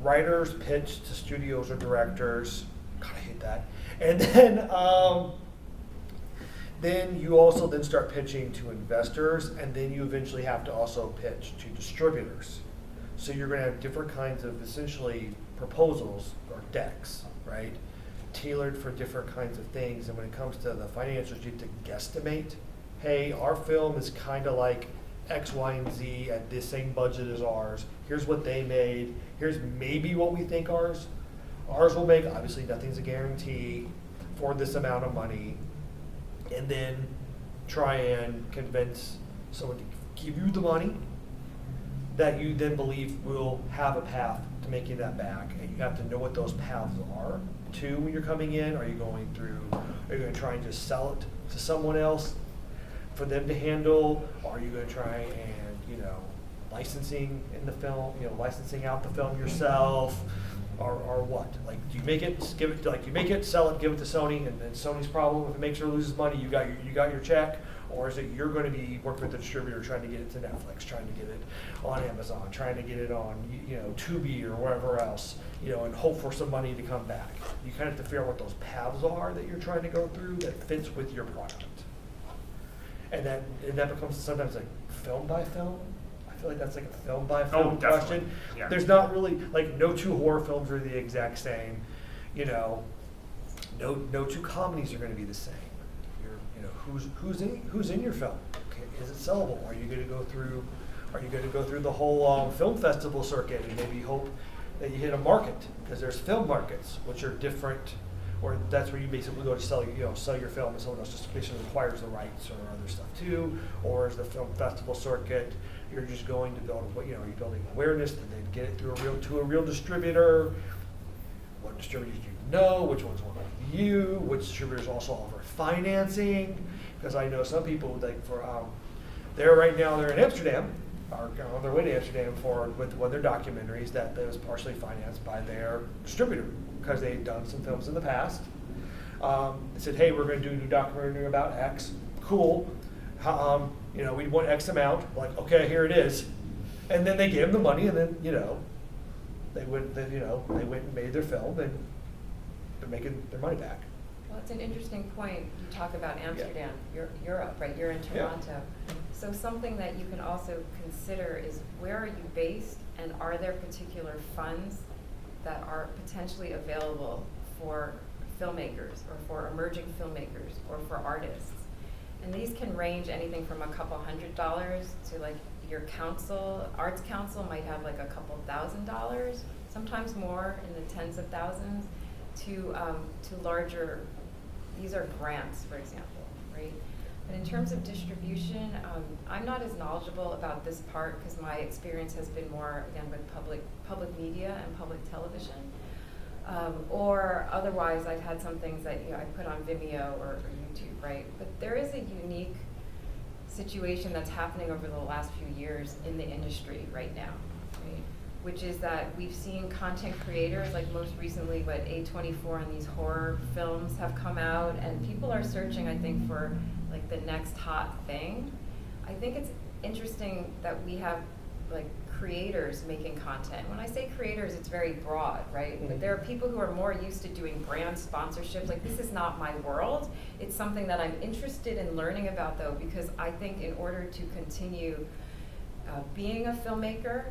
Writers pitch to studios or directors. God, I hate that. And then you also then start pitching to investors, and then you eventually have to also pitch to distributors. So you're going to have different kinds of essentially proposals or decks, right? Tailored for different kinds of things. And when it comes to the financials, you have to guesstimate, hey, our film is kind of like X, Y, and Z at this same budget as ours. Here's what they made. Here's maybe what we think ours will make. Obviously, nothing's a guarantee for this amount of money. And then try and convince someone to give you the money that you then believe will have a path to making that back. And you have to know what those paths are too when you're coming in. Are you going to try and just sell it to someone else for them to handle? Or are you going to try and, licensing in the film, licensing out the film yourself? Or what? Like, do you make it, sell it, give it to Sony, and then Sony's problem, if it makes or loses money, you got your check? Or is it you're going to be working with the distributor, trying to get it to Netflix, trying to get it on Amazon, trying to get it on Tubi or wherever else, and hope for some money to come back? You kind of have to figure out what those paths are that you're trying to go through that fits with your product. And that becomes sometimes like film by film. I feel like that's like a film by film question. Yeah. There's not really, like, no two horror films are the exact same. No two comedies are going to be the same. Who's in your film? Okay, is it sellable? Are you going to go through the whole film festival circuit and maybe hope that you hit a market? Because there's film markets which are different, or that's where you basically go to sell your film, and someone else just basically acquires the rights or other stuff too. Or is the film festival circuit, you're just going to build, you're building awareness, and then get it to a real distributor. What distributors do you know? Which ones work with you? Which distributors also offer financing? Because I know some people, like, they're in Amsterdam, are on their way to Amsterdam with one of their documentaries that was partially financed by their distributor because they had done some films in the past. They said, hey, we're going to do a new documentary about X. Cool. We want X amount. Like, okay, here it is. And then they gave them the money, and then, they went and made their film, and they're making their money back. Well, it's an interesting point. You talk about Amsterdam, Europe, right? You're in Toronto. Yeah. So something that you can also consider is, where are you based, and are there particular funds that are potentially available for filmmakers or for emerging filmmakers or for artists? And these can range anything from a couple $100s to, like, your arts council might have like a couple $1,000s, sometimes more in the tens of thousands, to larger. These are grants, for example, right? But in terms of distribution, I'm not as knowledgeable about this part because my experience has been more, again, with public media and public television. Or otherwise, I've had some things that I put on Vimeo or YouTube, right? But there is a unique situation that's happening over the last few years in the industry right now, right? Which is that we've seen content creators, like most recently, what, A24 and these horror films have come out, and people are searching, I think, for like the next hot thing. I think it's interesting that we have like creators making content. When I say creators, it's very broad, right? But there are people who are more used to doing brand sponsorships. Like, this is not my world. It's something that I'm interested in learning about, though, because I think in order to continue being a filmmaker,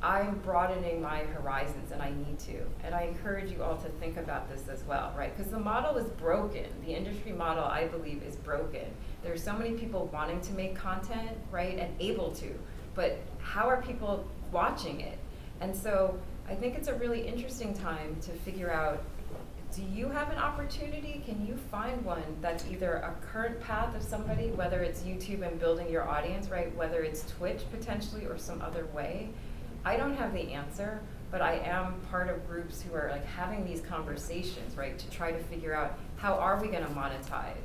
I'm broadening my horizons, and I need to. And I encourage you all to think about this as well, right? Because the model is broken. The industry model, I believe, is broken. There are so many people wanting to make content, right, and able to, but how are people watching it? And so I think it's a really interesting time to figure out, do you have an opportunity? Can you find one that's either a current path of somebody, whether it's YouTube and building your audience, right, whether it's Twitch potentially or some other way? I don't have the answer, but I am part of groups who are like having these conversations, right, to try to figure out how are we gonna monetize.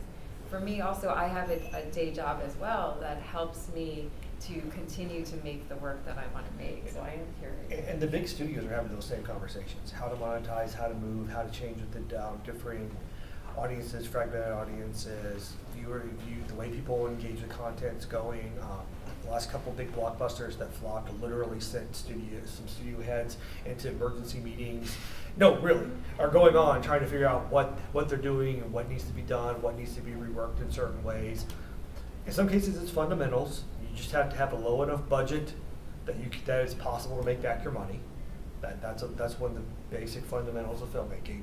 For me also, I have a day job as well that helps me to continue to make the work that I want to make. So I am curious. And the big studios are having those same conversations: how to monetize, how to move, how to change with the differing audiences, fragmented audiences, the way people engage with content's going. The last couple big blockbusters that flopped literally sent some studio heads into emergency meetings. No, really, are going on trying to figure out what they're doing and what needs to be done, what needs to be reworked in certain ways. In some cases, it's fundamentals. You just have to have a low enough budget that it's possible to make back your money. That's one of the basic fundamentals of filmmaking.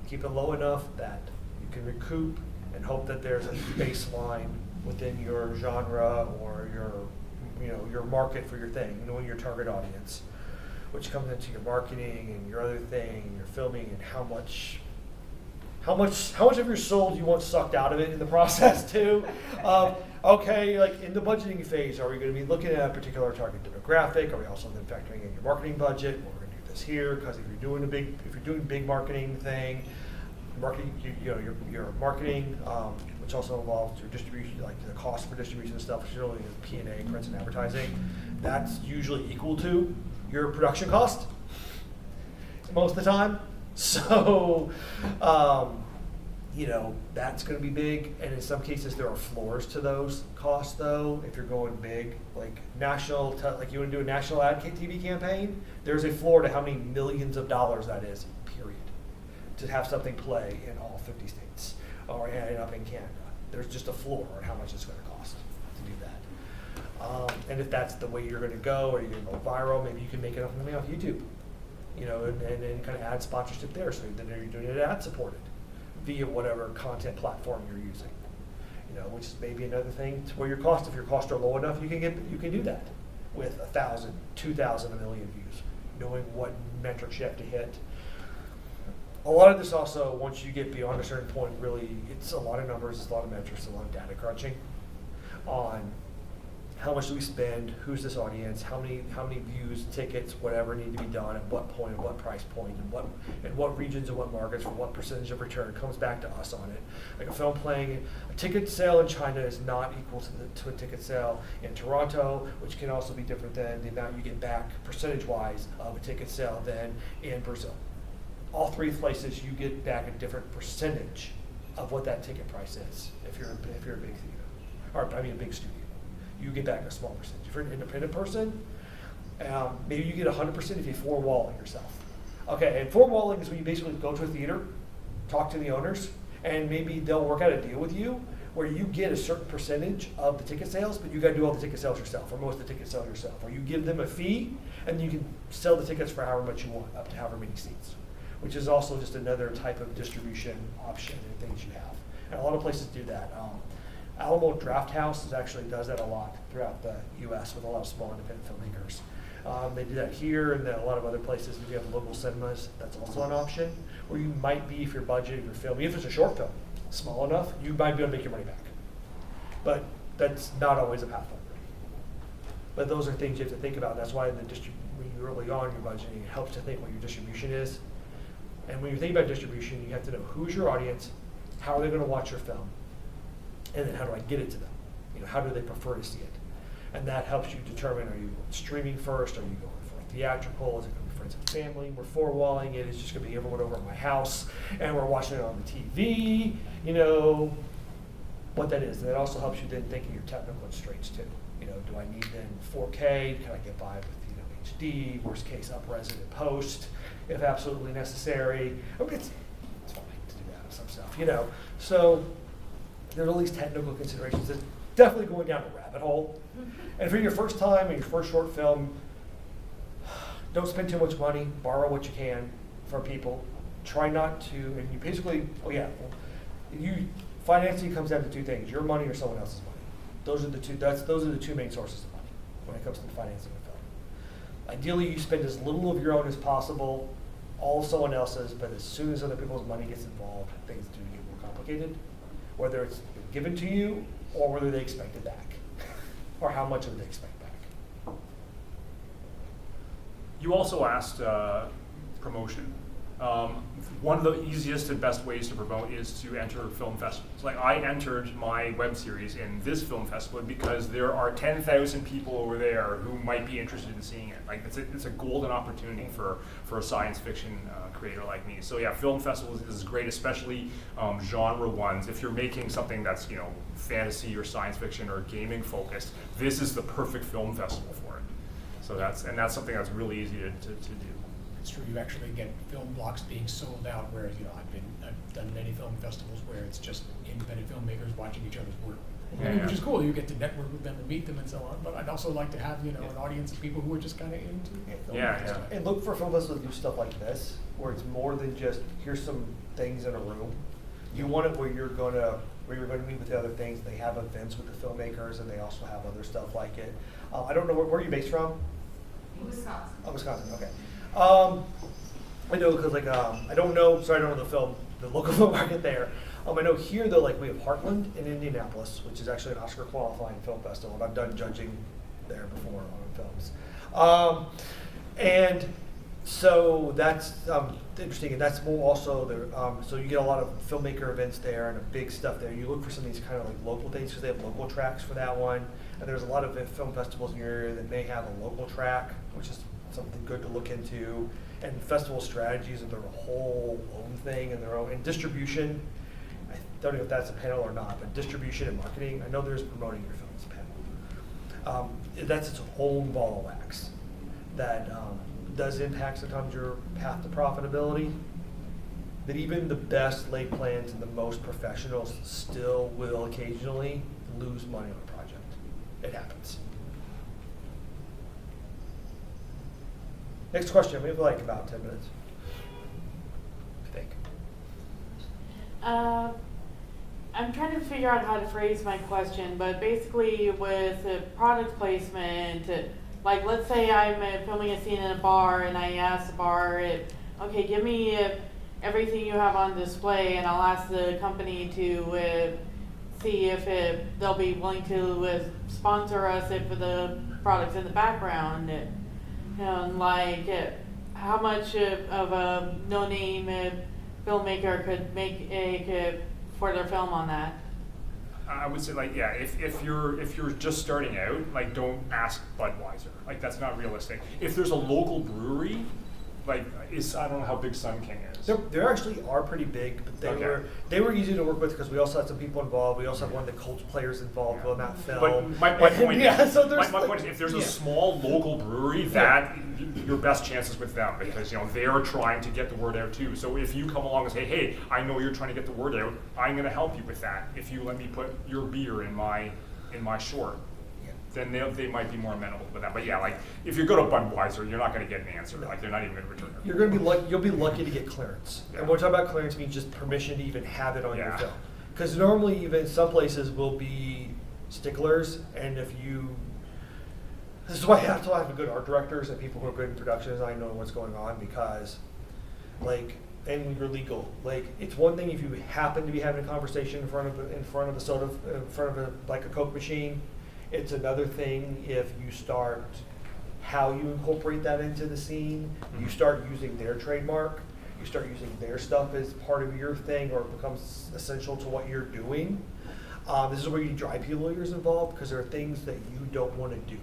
Keep it low enough that you can recoup and hope that there's a baseline within your genre or your market for your thing, knowing your target audience, which comes into your marketing and your other thing, your filming, and how much of your soul do you want sucked out of it in the process too? Okay, like in the budgeting phase, are we going to be looking at a particular target demographic? Are we also then factoring in your marketing budget? Well, we're going to do this here because if you're doing big marketing thing, your marketing, which also involves your distribution, like the cost for distribution and stuff, which is really P&A, prints and advertising. That's usually equal to your production cost most of the time. So, that's going to be big, and in some cases there are floors to those costs. Though, if you're going big, like like you want to do a national ad TV campaign, there's a floor to how many millions of dollars that is. Period. To have something play in all 50 states or up in Canada, there's just a floor on how much it's going to cost to do that. And if that's the way you're going to go, or you're going to go viral, maybe you can make enough money off YouTube. And kind of ad sponsorship there, so then you're doing it ad supported via whatever content platform you're using. Which is maybe another thing to where if your costs are low enough, you can do that with 1,000, 2,000, 1 million views, knowing what metrics you have to hit. A lot of this also, once you get beyond a certain point, really, it's a lot of numbers, it's a lot of metrics, a lot of data crunching on how much do we spend, who's this audience, how many views, tickets, whatever need to be done, at what point, at what price point, and what regions and what markets for what percentage of return comes back to us on it. Like a film playing, a ticket sale in China is not equal to a ticket sale in Toronto, which can also be different than the amount you get back percentage-wise of a ticket sale than in Brazil. All three places you get back a different percentage of what that ticket price is if you're a big theater, or a big studio. You get back a small percentage. If you're an independent person, maybe you get 100% if you four-wall it yourself. Okay, and four-walling is when you basically go to a theater, talk to the owners, and maybe they'll work out a deal with you where you get a certain percentage of the ticket sales, but you got to do all the ticket sales yourself, or most of the ticket sales yourself. Or you give them a fee, and you can sell the tickets for however much you want, up to however many seats, which is also just another type of distribution option and things you have. And a lot of places do that. Alamo Drafthouse actually does that a lot throughout the U.S. with a lot of small independent filmmakers. They do that here, and then a lot of other places. If you have local cinemas, that's also an option. Where you might be, if your budget, if your film, even if it's a short film, small enough, you might be able to make your money back. But that's not always a path forward. But those are things you have to think about. That's why when you're early on in your budgeting, it helps to think what your distribution is. And when you think about distribution, you have to know who's your audience, how are they going to watch your film, and then how do I get it to them? How do they prefer to see it? And that helps you determine, are you streaming first? Are you going for theatrical? Is it going to be friends and family? We're four-walling it. It's just going to be everyone over at my house, and we're watching it on the TV. What that is. And it also helps you then think of your technical constraints too. Do I need then 4K? Can I get by with HD? Worst case, up-res it in post, if absolutely necessary. It's fine to do that some stuff. So there's all these technical considerations. It's definitely going down a rabbit hole. And for your first time and your first short film, don't spend too much money. Borrow what you can from people. Try not to, and you basically, financing comes down to two things: your money or someone else's money. Those are the two main sources of money when it comes to the financing of film. Ideally, you spend as little of your own as possible, all of someone else's, but as soon as other people's money gets involved, things do get more complicated. Whether it's been given to you or whether they expect it back, or how much of it they expect back. You also asked promotion. One of the easiest and best ways to promote is to enter film festivals. Like, I entered my web series in this film festival because there are 10,000 people over there who might be interested in seeing it. Like, it's a golden opportunity for a science fiction creator like me. So yeah, film festivals is great, especially genre ones. If you're making something that's fantasy or science fiction or gaming focused, this is the perfect film festival for it. So that's something that's really easy to do. It's true, you actually get film blocks being sold out, whereas, I've done many film festivals where it's just independent filmmakers watching each other's work. Which is cool, you get to network with them and meet them and so on, but I'd also like to have, an audience of people who are just kind of into film. And look for film festivals that do stuff like this, where it's more than just, here's some things in a room. You want it where you're going to meet with the other things. They have events with the filmmakers, and they also have other stuff like it. I don't know, where are you based from? Wisconsin. Oh, Wisconsin, okay. I know because I don't know the local film market there. I know here though, we have Heartland in Indianapolis, which is actually an Oscar qualifying film festival, and I've done judging there before on films. And so that's interesting, and that's more also there. So you get a lot of filmmaker events there and a big stuff there. You look for some of these kind of local things because they have local tracks for that one. And there's a lot of film festivals in your area that may have a local track, which is something good to look into. And festival strategies are their whole own thing and their own. And distribution, I don't know if that's a panel or not, but distribution and marketing, I know there's promoting your films panel. That's its own ball of wax that does impact sometimes your path to profitability. That even the best laid plans and the most professionals still will occasionally lose money on a project. It happens. Next question. We have about 10 minutes, I think. I'm trying to figure out how to phrase my question, but basically with product placement, let's say I'm filming a scene in a bar and I ask the bar, okay, give me everything you have on display, and I'll ask the company to see if they'll be willing to sponsor us if the product's in the background. How much of a no-name filmmaker could make for their film on that? I would say, if you're just starting out, don't ask Budweiser. That's not realistic. If there's a local brewery, I don't know how big Sun King is. They actually are pretty big, but they were easy to work with because we also had some people involved. We also had one of the Colts players involved on that film. But my point is, my point is, if there's a yeah. small local brewery, that your best chances with them because they are trying to get the word out too. So if you come along and say, hey, I know you're trying to get the word out, I'm going to help you with that. If you let me put your beer in my short, then they might be more amenable with that. But if you go to Budweiser, you're not going to get an answer. They're not even going to return it. You're going to be lucky. You'll be lucky to get clearance. Yeah. And when we're talking about clearance, means just permission to even have it on your film. Because normally, even some places will be sticklers, and this is why I have to have good art directors and people who are good in productions. I know what's going on because, and you're legal. It's one thing if you happen to be having a conversation in front of a Coke machine. It's another thing if you start how you incorporate that into the scene. You start using their trademark. You start using their stuff as part of your thing, or it becomes essential to what you're doing. This is where you need your IP lawyers involved because there are things that you don't want to do.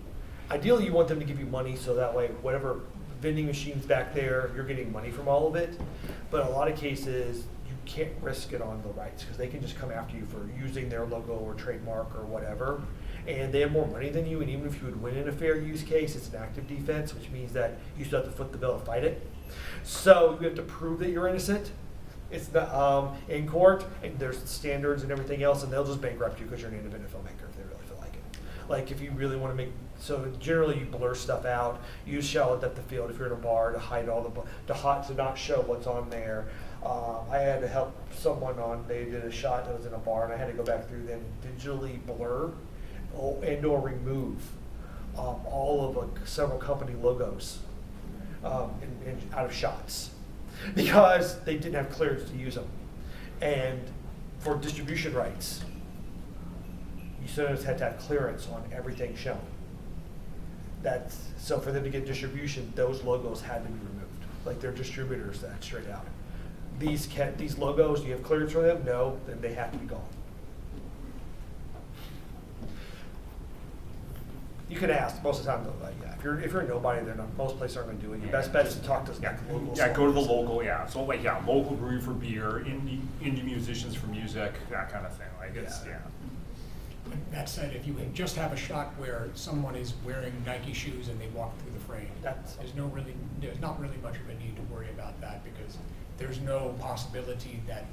Ideally, you want them to give you money so that way, whatever vending machines back there, you're getting money from all of it. But in a lot of cases, you can't risk it on the rights because they can just come after you for using their logo or trademark or whatever. And they have more money than you, and even if you would win in a fair use case, it's an active defense, which means that you still have to foot the bill and fight it. So you have to prove that you're innocent. It's the, in court, and there's standards and everything else, and they'll just bankrupt you because you're an independent filmmaker if they really feel like it. Like if you really want to make, so generally you blur stuff out, use shallow depth of field if you're in a bar to hide all the, to not show what's on there. I had to help someone they did a shot that was in a bar, and I had to go back through them and digitally blur and or remove all of several company logos out of shots because they didn't have clearance to use them. And for distribution rights, you sometimes had to have clearance on everything shown. So for them to get distribution, those logos had to be removed. Like they're distributors that straight out. These logos, do you have clearance for them? No, then they have to be gone. You could ask most of the time, though, like, yeah, if you're a nobody, most places aren't going to do it. Your best bet is to talk to like local. Yeah, go to the local. Yeah, so like local brewery for beer, indie musicians for music, that kind of thing. Like it's That said, if you just have a shot where someone is wearing Nike shoes and they walk through the frame, there's not really much of a need to worry about that because there's no possibility that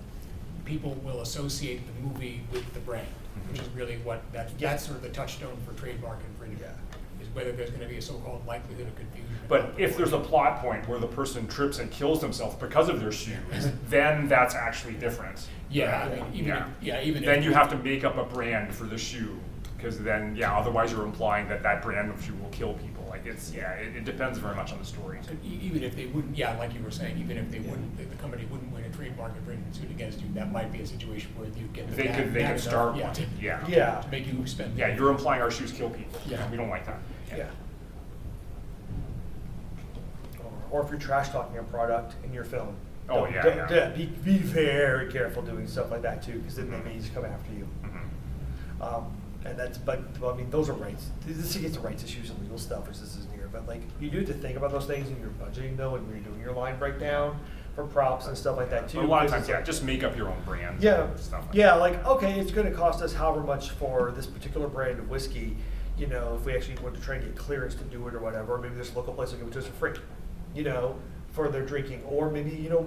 people will associate the movie with the brand, which is really what that's sort of the touchstone for trademark infringement. Is whether there's going to be a so-called likelihood of confusion. But if there's a plot point where the person trips and kills themselves because of their shoes, then that's actually different. Yeah, I mean, even then if you have to make up a brand for the shoe, because then otherwise you're implying that brand of shoe will kill people. Like it depends very much on the story. Even if they wouldn't, like you were saying, even if they wouldn't, the company wouldn't win a trademark infringement suit against you, that might be a situation where you get they could start one. To make you spend. Yeah, you're implying our shoes kill people. Yeah, we don't like that. Yeah. Or if you're trash talking a product in your film. Be very careful doing stuff like that too, because then they may just come after you. I mean, those are rights. This gets to rights issues and legal stuff, which this isn't here. But like, you do have to think about those things in your budgeting though, and when you're doing your line breakdown for props and stuff like that too. But a lot of times, just make up your own brand. Yeah, stuff like okay, it's going to cost us however much for this particular brand of whiskey. You know, if we actually want to try and get clearance to do it or whatever, or maybe this local place will give it to us for free. You know, for their drinking, or maybe we don't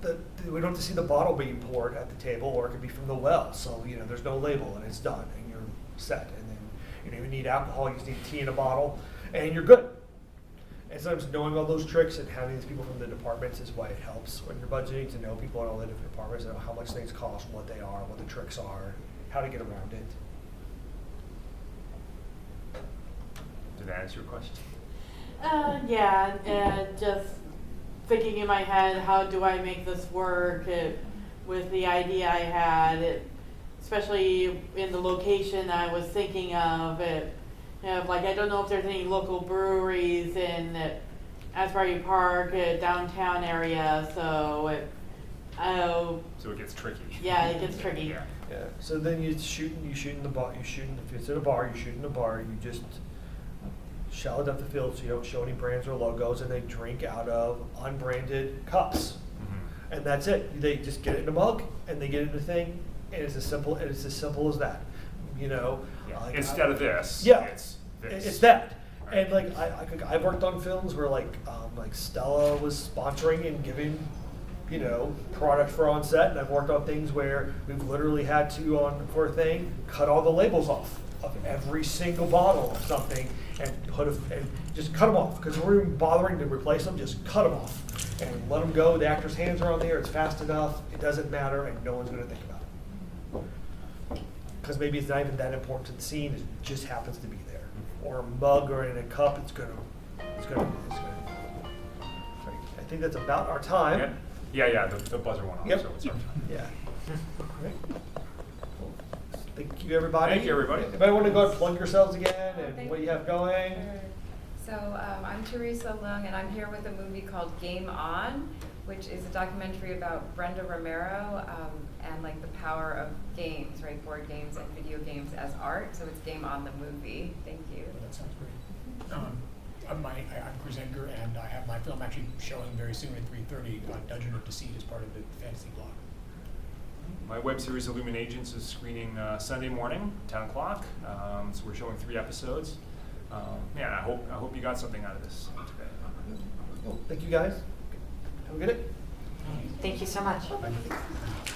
have to see the bottle being poured at the table, or it could be from the well. So there's no label and it's done, and you're set. And then you don't even need alcohol; you just need tea in a bottle, and you're good. And sometimes knowing all those tricks and having these people from the departments is why it helps when you're budgeting to know people in all the different departments and how much things cost, what they are, what the tricks are, how to get around it. Did that answer your question? Just thinking in my head, how do I make this work with the idea I had, especially in the location I was thinking of. Like I don't know if there's any local breweries in Asbury Park, downtown area, so it gets tricky. Yeah, it gets tricky. Yeah. So then you shoot in the bar. If it's at a bar, you shoot in the bar. You just shallow depth of field so you don't show any brands or logos, and they drink out of unbranded cups. And that's it. They just get it in a mug and they get it in a thing, and it's as simple as that. Instead of this, it's this. It's that. Right. And like I've worked on films where like Stella was sponsoring and giving product for on set, and I've worked on things where we've literally had to for a thing cut all the labels off of every single bottle of something and just cut them off because we're even bothering to replace them. Just cut them off and let them go. The actor's hands are on there. It's fast enough. It doesn't matter, and no one's going to think about it because maybe it's not even that important to the scene. It just happens to be there, or a mug or in a cup. It's gonna. I think that's about our time. Yeah. The buzzer went off, so it's our time. Yeah. Great. Thank you, everybody. Thank you, everybody. Anybody want to go and plug yourselves again and what you have going? Sure. So I'm Teresa Lung, and I'm here with a movie called Game On, which is a documentary about Brenda Romero and like the power of games, right? Board games and video games as art. So it's Game on the Movie. Thank you. Well, that sounds great. I'm Chris Edgar, and I have my film actually showing very soon at 3:30 on Dungeon of Deceit as part of the fantasy blog. My web series Illumin Agents is screening Sunday morning, 10 o'clock. So we're showing 3 episodes. Yeah, I hope you got something out of this today. Well, thank you guys. Have a good day. Thank you so much. Bye.